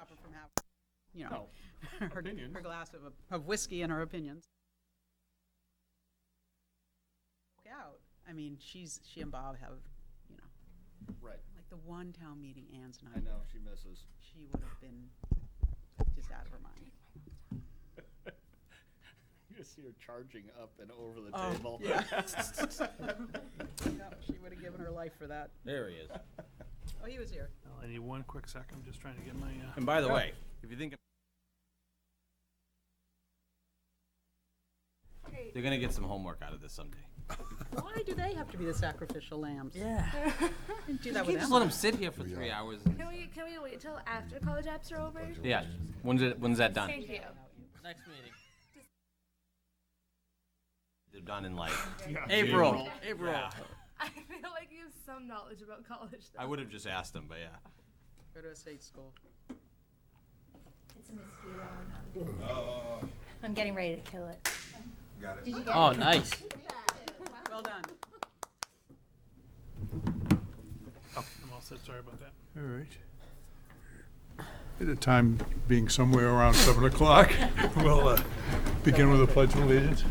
stop her from having, No. her Opinions. glass of whiskey and her opinions. Out. I mean, she and Bob have, Right. like the one town meeting Ann's not. I know, she misses. She would have been just out of her mind. You just see her charging up and over the Oh, table. yeah. No, she would have given her life for that. There he is. Oh, he was here. I need one quick second. I'm just trying to get my. And by the way, if you think they're gonna get some homework out of this someday. Why do they have to be the sacrificial lambs? Yeah. Didn't do that You with just them. let them sit here for 3 hours. Can we wait till after college apps are over? Yeah. When's that done? Thank you. Next meeting. They're done in like Yeah. April. I feel like you have some knowledge about college. Though. I would have just asked them, but yeah. Go to a state school. It's a mosquito. I'm getting ready to kill it. Got it. Did you get Oh, it? nice. Well done. I'm all set. Sorry about that. All right. At the time being somewhere around 7 o'clock, we'll begin with the Pledge of Allegiance.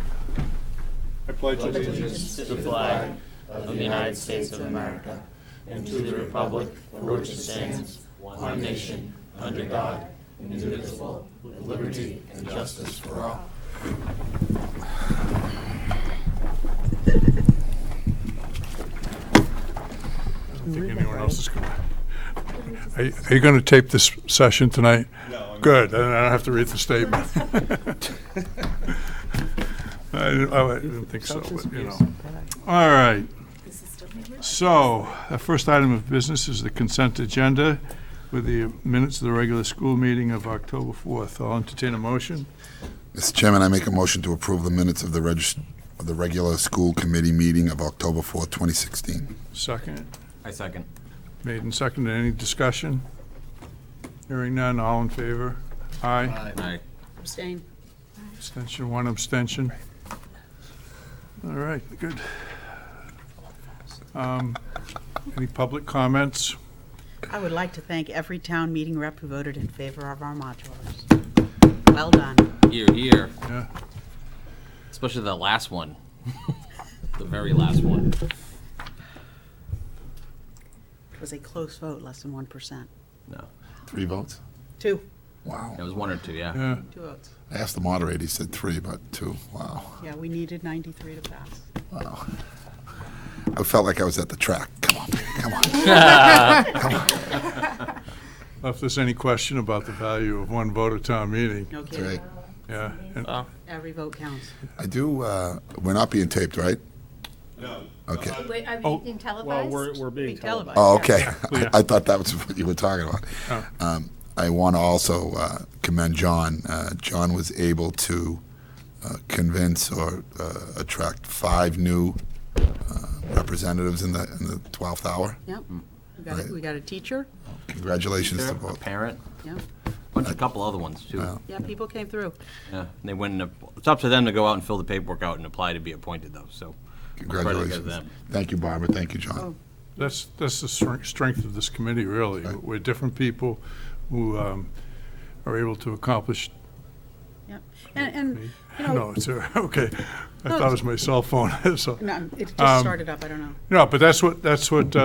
I pledge allegiance To the flag of the United States of America and to the republic for which it stands, one nation, under God, indivisible, with liberty and justice for all. I don't think anyone else is going to. Are you going to tape this session tonight? No. Good, then I don't have to read the statement. I didn't think so, but, All right. So, the first item of business is the consent agenda with the minutes of the regular school meeting of October 4th. I'll entertain a motion. Mr. Chairman, I make a motion to approve the minutes of the regular school committee meeting of October 4th, 2016. Second. I second. Made and seconded. Any discussion? Hearing none, all in favor? Aye. Aye. Abstain. Abstention, one abstention. All right, good. Any public comments? I would like to thank every town meeting rep who voted in favor of our modulars. Well done. Here, here. Yeah. Especially the last one. The very last one. It was a close vote, less than 1%. No. 3 votes? 2. Wow. It was 1 or 2, yeah. Yeah. 2 votes. I asked the moderator, he said 3, but 2. Wow. Yeah, we needed 93 to pass. Wow. I felt like I was at the track. Come on, baby, come on. If there's any question about the value of one vote at town meeting, No That's kidding. right. yeah. And Every vote counts. I do, we're not being taped, right? No. Okay. Wait, are Oh, we being televised? Well, we're being Being televised. televised. Oh, yeah. okay. Yeah. I thought that was what you were talking about. Oh. I want to also commend John. John was able to convince or attract 5 new representatives in the 12th hour. Yep. Right. We got a teacher. Congratulations to A both. parent. Yeah. A couple other ones, too. Wow. Yeah, people came through. Yeah. And they went and, it's up to them to go out and fill the paperwork out and apply to be appointed, though, so. Congratulations. them. Thank you, Barbara. Thank you, John. Oh. that's the strength of this committee, really. Right. We're different people who are able to accomplish. Yeah. And No, it's okay. I No, thought it was my cell phone. So, no, it just started up. I don't know. no, but that's what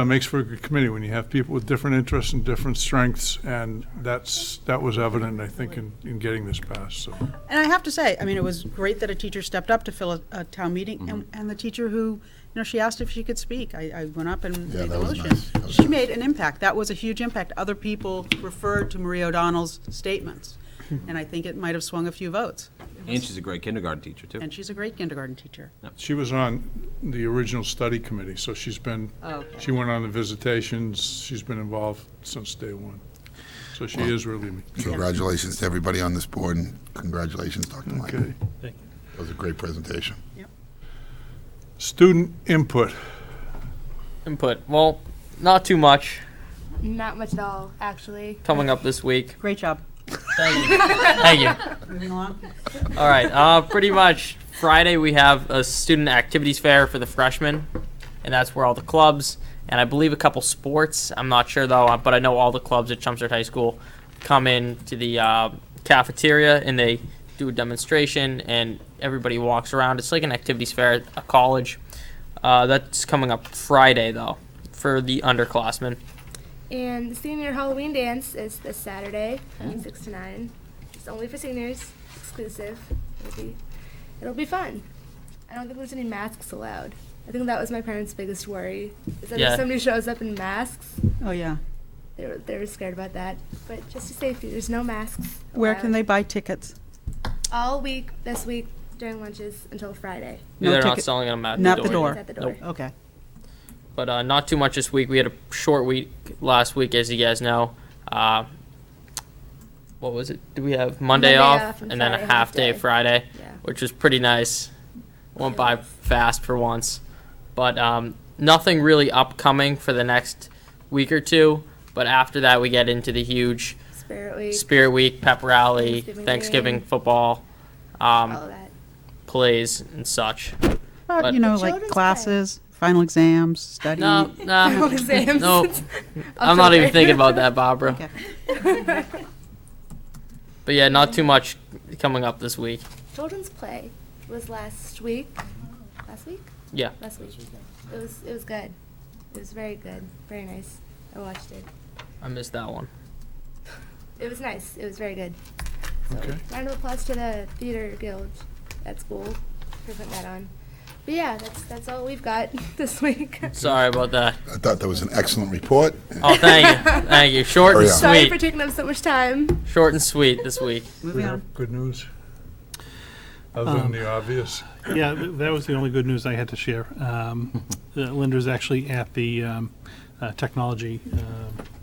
makes for a good committee, when you have people with different interests and different strengths, and that was evident, I think, in getting this passed. So, And I have to say, I mean, it was great that a teacher stepped up to fill a town meeting, and the teacher who, she asked if she could speak. I went up and Yeah, made that the was motion. nice. That was She nice. made an impact. That was a huge impact. Other people referred to Marie O'Donnell's statements, and I think it might have swung a few votes. And she's a great kindergarten teacher, too. And she's a great kindergarten teacher. she was on the original study committee, so she's been. Oh, okay. She went on the visitations. She's been involved since day one. So she is really. Congratulations to everybody on this board, and congratulations, Dr. Lang. Okay. Thank you. That was a great presentation. Student input. Input. Well, not too much Not much at all, actually. coming up this week. Great job. Thank you. Thank you. Moving along. All right. Pretty much Friday we have a student activities fair for the freshmen, and that's where all the clubs and I believe a couple sports. I'm not sure though, but I know all the clubs at Chelmsford High School come in to the cafeteria and they do a demonstration and everybody walks around. It's like an activities fair at a college. That's coming up Friday though for the underclassmen. And the senior Halloween dance is this Saturday from 6 to 9. It's only for seniors, exclusive. It'll be fun. I don't think there's any masks allowed. I think that was my parents' biggest worry. Is that Yeah. if somebody shows up in masks, Oh, yeah. they were scared about that. But just to safety, there's no masks. Where allowed. can they buy tickets? All week this week during lunches until Friday. No They're not ticket- selling them at not the the door. door. It's at the door. Nope. Okay. But not too much this week. We had a short week last week, as you guys know. What was it? Do we have Monday off and and then a Friday, half day half day. Friday, Yeah. which was pretty nice. Went by fast for once. But nothing really upcoming for the next week or two. But after that, we get into the huge Spirit Week. Spirit Week, pep rally, Thanksgiving Thanksgiving game. football, All of that. plays and such. But, But- you know, The like children's classes, final exams, studying. No, Final no, exams. no. I'm not even October. thinking about that, Barbara. Okay. But yeah, not too much coming up this week. Children's play was last week. Last week? Yeah. Last week. It was good. It was very good. Very nice. I watched it. I missed that one. It was nice. It was very good. So, Okay. round of applause to the theater guild at school for putting that on. But yeah, that's all we've got this week. Sorry about that. I thought that was an excellent report. Oh, thank you. Thank you. Short and Hurry up. Sorry for sweet. taking up so much time. Short and sweet this week. Moving on. Good news? Other than the obvious? Yeah, that was the only good news I had to share. Linda's actually at the technology,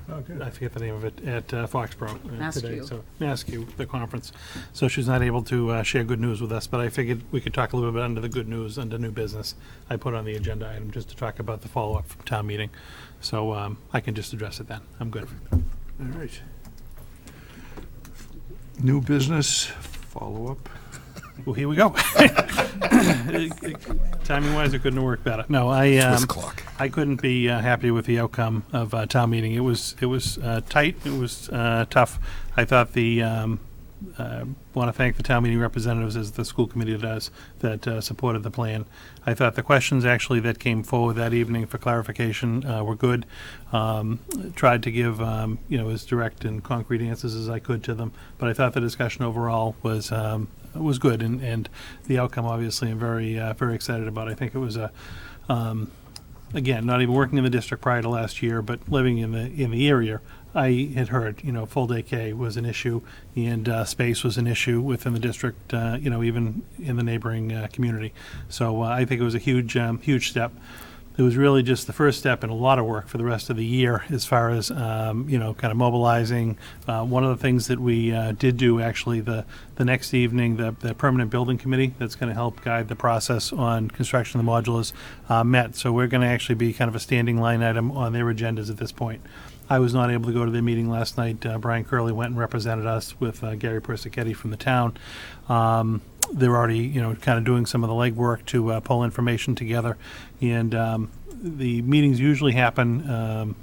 Oh, good. I forget the name of it, at Foxborough today. MassQ. So MassQ, the conference. So she's not able to share good news with us, but I figured we could talk a little bit under the good news, under new business. I put on the agenda item just to talk about the follow-up from town meeting. So I can just address it then. I'm good. All right. New business, follow-up. Well, here we go. Timing-wise, it couldn't have worked better. No, Swiss clock. I couldn't be happier with the outcome of town meeting. It was tight. It was tough. I thought want to thank the town meeting representatives, as the school committee does, that supported the plan. I thought the questions actually that came forward that evening for clarification were good. Tried to give as direct and concrete answers as I could to them, but I thought the discussion overall was good, and the outcome obviously I'm very very excited about. I think it was a again, not even working in the district prior to last year, but living in the area, I had heard, full day K was an issue, and space was an issue within the district, even in the neighboring community. So I think it was a huge step. It was really just the first step in a lot of work for the rest of the year as far as, kind of mobilizing. One of the things that we did do actually the next evening, the permanent building committee that's going to help guide the process on construction of the modulars met. So we're going to actually be kind of a standing line item on their agendas at this point. I was not able to go to their meeting last night. Brian Curley went and represented us with Gary Persichetti from the town. They're already, kind of doing some of the legwork to pull information together. And the meetings usually happen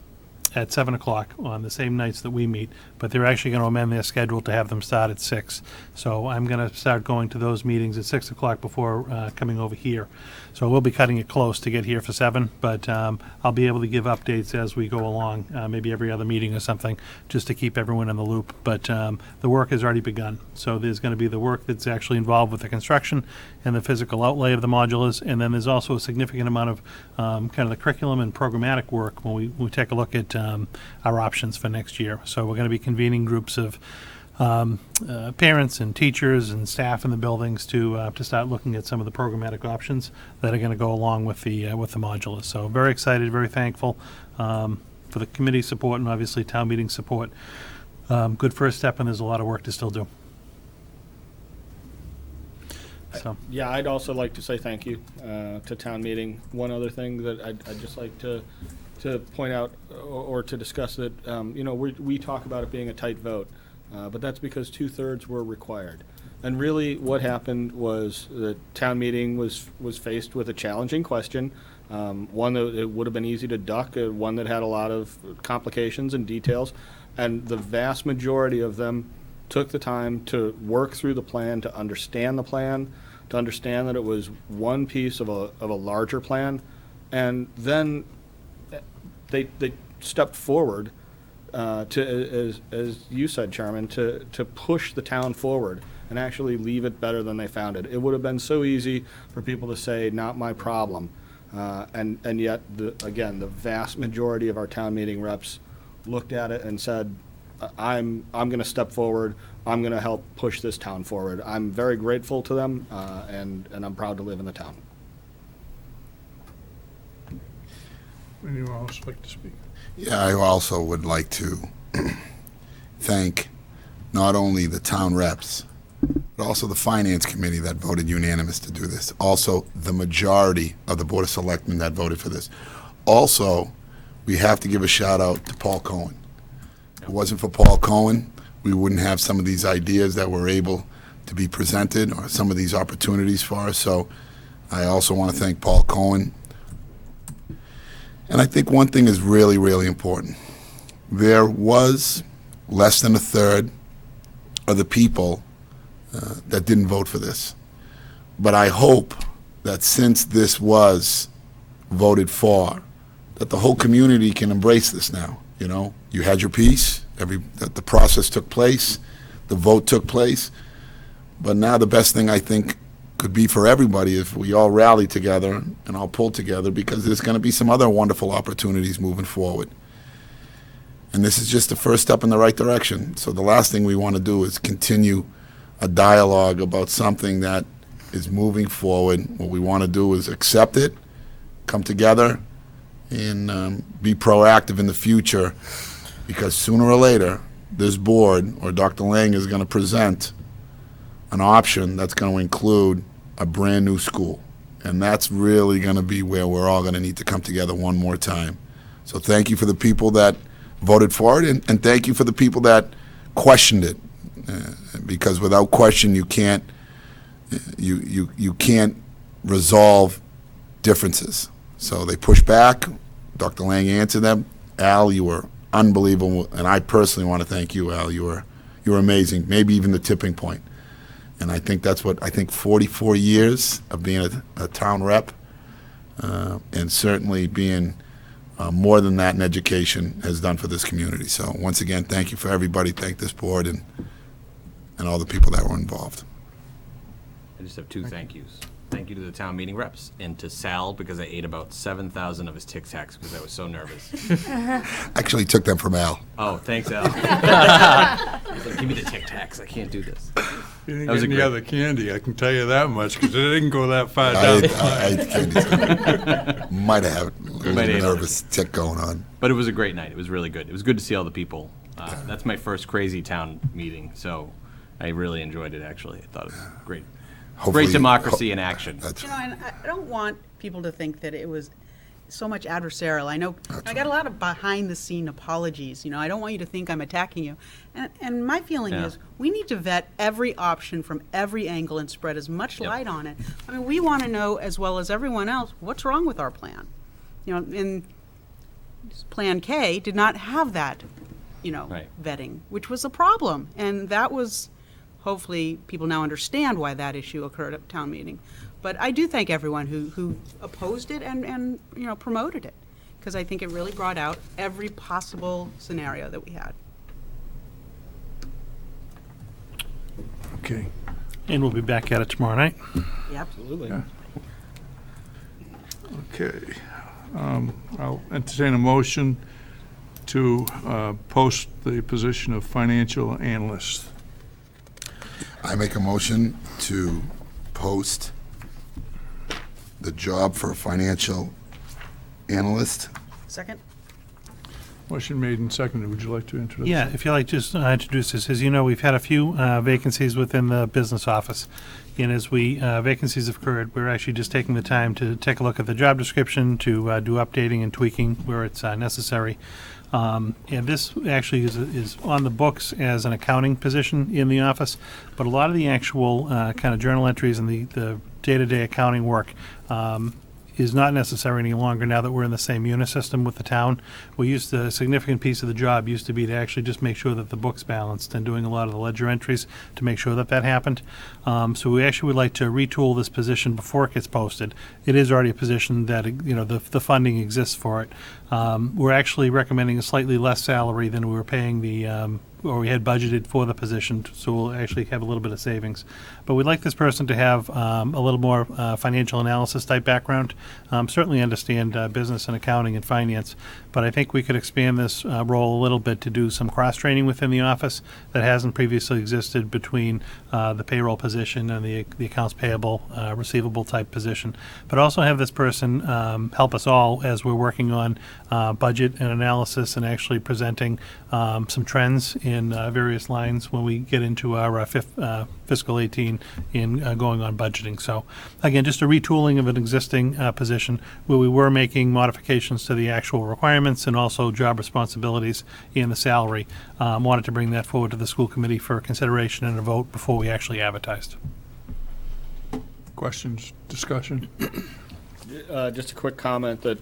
at 7 o'clock on the same nights that we meet, but they're actually going to amend their schedule to have them start at 6. So I'm going to start going to those meetings at 6 o'clock before coming over here. So we'll be cutting it close to get here for 7, but I'll be able to give updates as we go along, maybe every other meeting or something, just to keep everyone in the loop. But the work has already begun. So there's going to be the work that's actually involved with the construction and the physical outlay of the modulars, and then there's also a significant amount of kind of the curriculum and programmatic work when we take a look at our options for next year. So we're going to be convening groups of parents and teachers and staff in the buildings to start looking at some of the programmatic options that are going to go along with the modulars. So very excited, very thankful for the committee support and obviously town meeting support. Good first step, and there's a lot of work to still do. So Yeah, I'd also like to say thank you to town meeting. One other thing that I'd just like to point out or to discuss that, we talk about it being a tight vote, but that's because 2/3 were required. And really what happened was the town meeting was faced with a challenging question, one that it would have been easy to duck, one that had a lot of complications and details. And the vast majority of them took the time to work through the plan, to understand the plan, to understand that it was one piece of a larger plan. And then they stepped forward as you said, Chairman, to push the town forward and actually leave it better than they found it. It would have been so easy for people to say, not my problem. And yet, again, the vast majority of our town meeting reps looked at it and said, I'm going to step forward. I'm going to help push this town forward. I'm very grateful to them, and I'm proud to live in the town. Anyone else like to speak? Yeah, I also would like to thank not only the town reps, but also the Finance Committee that voted unanimous to do this. Also, the majority of the Board of Selectmen that voted for this. Also, we have to give a shout out to Paul Cohen. If it wasn't for Paul Cohen, we wouldn't have some of these ideas that were able to be presented or some of these opportunities for us. So I also want to thank Paul Cohen. And I think one thing is really, really important. There was less than a third of the people that didn't vote for this. But I hope that since this was voted for, that the whole community can embrace this now. You know, you had your piece, that the process took place, the vote took place. But now the best thing I think could be for everybody if we all rally together and all pull together, because there's going to be some other wonderful opportunities moving forward. And this is just the first step in the right direction. So the last thing we want to do is continue a dialogue about something that is moving forward. What we want to do is accept it, come together, and be proactive in the future, because sooner or later, this board or Dr. Lang is going to present an option that's going to include a brand new school. And that's really going to be where we're all going to need to come together one more time. So thank you for the people that voted for it, and thank you for the people that questioned it, because without question you can't resolve differences. So they pushed back. Dr. Lang answered them. Al, you were unbelievable, and I personally want to thank you, Al. You were amazing, maybe even the tipping point. And I think that's what, 44 years of being a town rep, and certainly being more than that in education has done for this community. So once again, thank you for everybody. Thank this board and all the people that were involved. I just have two thank yous. Thank you to the town meeting reps, and to Sal, because I ate about 7,000 of his Tic Tacs because I was so nervous. Actually took them from Al. Oh, thanks, Al. He's like, give me the Tic Tacs. I can't do this. You didn't That was get a any great- other candy, I can tell you that much, because it didn't go that far down. I ate candy. Might have had a little Might have. nervous tick going on. But it was a great night. It was really good. It was good to see all the people. That's my first crazy town meeting, so I really enjoyed it, actually. I thought it was great. Hopefully- Great democracy in action. That's You know, and I don't want people to think that it was so much adversarial. I know I got a lot of behind-the-scene apologies. You know, I don't want you to think I'm attacking you. And my feeling Yeah. is we need to vet every option from every angle and spread as much Yep. light on it. I mean, we want to know, as well as everyone else, what's wrong with our plan. You know, and Plan K did not have that, Right. vetting, which was a problem. And that was, hopefully, people now understand why that issue occurred at town meeting. But I do thank everyone who opposed it and promoted it, because I think it really brought out every possible scenario that we had. Okay. And we'll be back at it tomorrow night. Yep. Absolutely. Yeah. Okay. I'll entertain a motion to post the position of financial analyst. I make a motion to post the job for a financial analyst. Second? Motion made and seconded. Would you like to introduce? Yeah, if you like, just introduce this. As you know, we've had a few vacancies within the business office. And as vacancies have occurred, we're actually just taking the time to take a look at the job description, to do updating and tweaking where it's necessary. And this actually is on the books as an accounting position in the office, but a lot of the actual kind of journal entries and the day-to-day accounting work is not necessary any longer now that we're in the same unit system with the town. A significant piece of the job used to be to actually just make sure that the book's balanced and doing a lot of the ledger entries to make sure that that happened. So we actually would like to retool this position before it gets posted. It is already a position that, the funding exists for it. We're actually recommending a slightly less salary than we were paying or we had budgeted for the position, so we'll actually have a little bit of savings. But we'd like this person to have a little more financial analysis type background. Certainly understand business and accounting and finance, but I think we could expand this role a little bit to do some cross-training within the office that hasn't previously existed between the payroll position and the accounts payable, receivable type position. But also have this person help us all as we're working on budget and analysis and actually presenting some trends in various lines when we get into our fiscal 18 in going on budgeting. So again, just a retooling of an existing position where we were making modifications to the actual requirements and also job responsibilities and the salary. Wanted to bring that forward to the school committee for consideration and a vote before we actually advertised. Questions, discussion? Just a quick comment that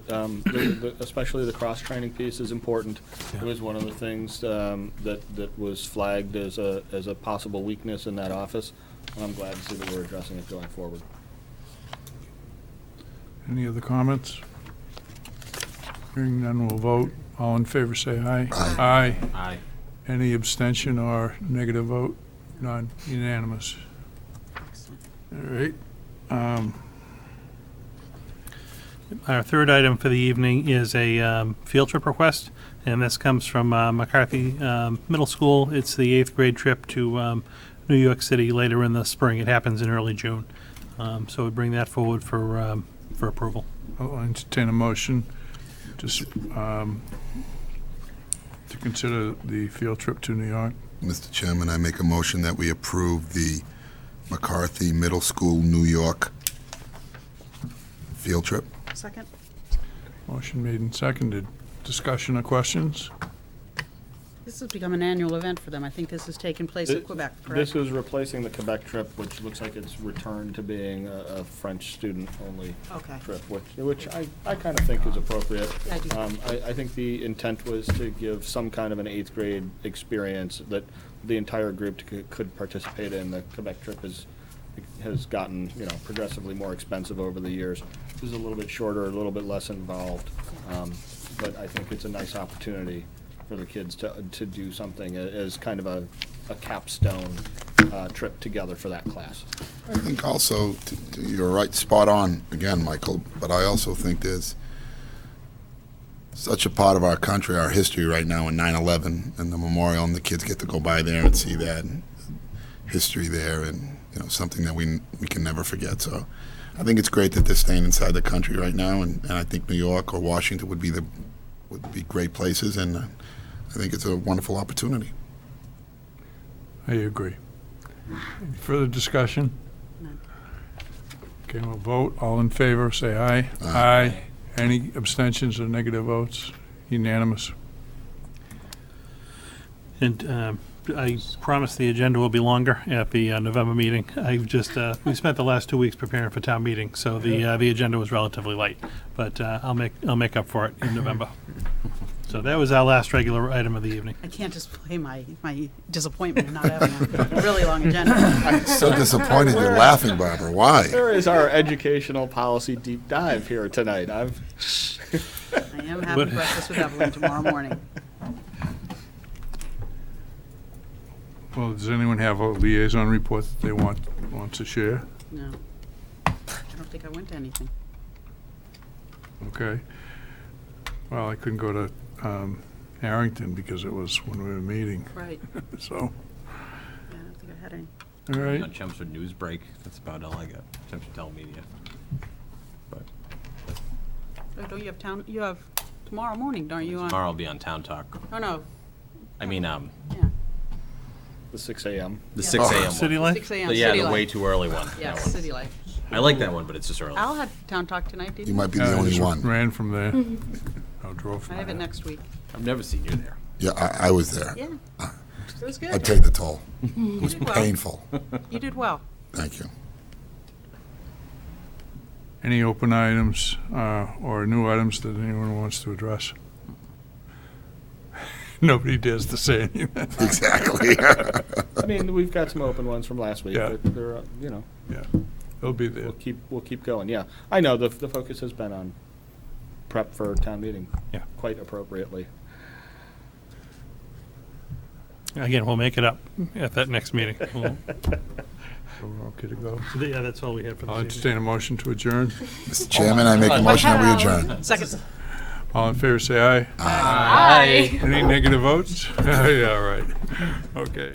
especially the cross-training piece is important. It was one of the things that was flagged as a possible weakness in that office. And I'm glad to see that we're addressing it going forward. Any other comments? Hearing none, we'll vote. All in favor, say aye. Aye. Aye. Any abstention or negative vote? None. Unanimous. All right. Our third item for the evening is a field trip request, and this comes from McCarthy Middle School. It's the 8th grade trip to New York City later in the spring. It happens in early June. So we bring that forward for approval. I'll entertain a motion to consider the field trip to New York. Mr. Chairman, I make a motion that we approve the McCarthy Middle School, New York field trip. Second? Motion made and seconded. Discussion or questions? This has become an annual event for them. I think this has taken place in Quebec, correct? This is replacing the Quebec trip, which looks like it's returned to being a French student-only Okay. trip, which I kind of think is appropriate. Yeah, I do. I think the intent was to give some kind of an 8th grade experience that the entire group could participate in. The Quebec trip has gotten, progressively more expensive over the years. This is a little bit shorter, a little bit less involved, but I think it's a nice opportunity for the kids to do something as kind of a capstone trip together for that class. I think also, you're right, spot on again, Michael, but I also think there's such a part of our country, our history right now in 9/11 and the memorial, and the kids get to go by there and see that and history there, and something that we can never forget. So I think it's great that they're staying inside the country right now, and I think New York or Washington would be great places, and I think it's a wonderful opportunity. I agree. Any further discussion? None. Okay, we'll vote. All in favor, say aye. Aye. Any abstentions or negative votes? Unanimous. And I promise the agenda will be longer at the November meeting. I've just, we spent the last 2 weeks preparing for town meeting, so the agenda was relatively light. But I'll make up for it in November. So that was our last regular item of the evening. I can't display my disappointment in not having a really long agenda. I'm so disappointed you're laughing, Barbara. Why? There is our educational policy deep dive here tonight. I am having breakfast with Evelyn tomorrow morning. Well, does anyone have a liaison report that they want to share? No. I don't think I went to anything. Okay. Well, I couldn't go to Arrington because it was when we were meeting, Right. so, Yeah, I don't think I had any. all right. On Chelmsford News Break, that's about all I got. Chelmsford Telemedia. But Oh, don't you have you have tomorrow morning, don't you? tomorrow I'll be on Town Talk. Oh, no. I mean, Yeah. The 6 a.m. the Yeah. 6 a.m. City one. Life? 6 a.m. But yeah, City the Life. way too early one. Yes, that one. City Life. I like that one, but it's just early. Al had Town Talk tonight, didn't You you? might be Yeah, the I only just one. ran from there. I drove from I have it there. next week. I've never seen you there. Yeah, I was there. Yeah. It was I good. paid the toll. It was did well. painful. You did well. Thank you. Any open items or new items that anyone wants to address? Nobody dares to say anything. Exactly. I mean, we've got some open ones from last week, Yeah. but they're, Yeah, it'll be there. we'll keep going, yeah. I know, the focus has been on prep for town meeting. Yeah. Quite appropriately. Again, we'll make it up at that next meeting. We'll- So we're okay to go. Yeah, that's all we have for I'll this evening. entertain a motion to adjourn. Mr. Chairman, I make a motion that we adjourn. Second. All in favor, say aye. Aye. Any negative votes? Yeah, right. Okay.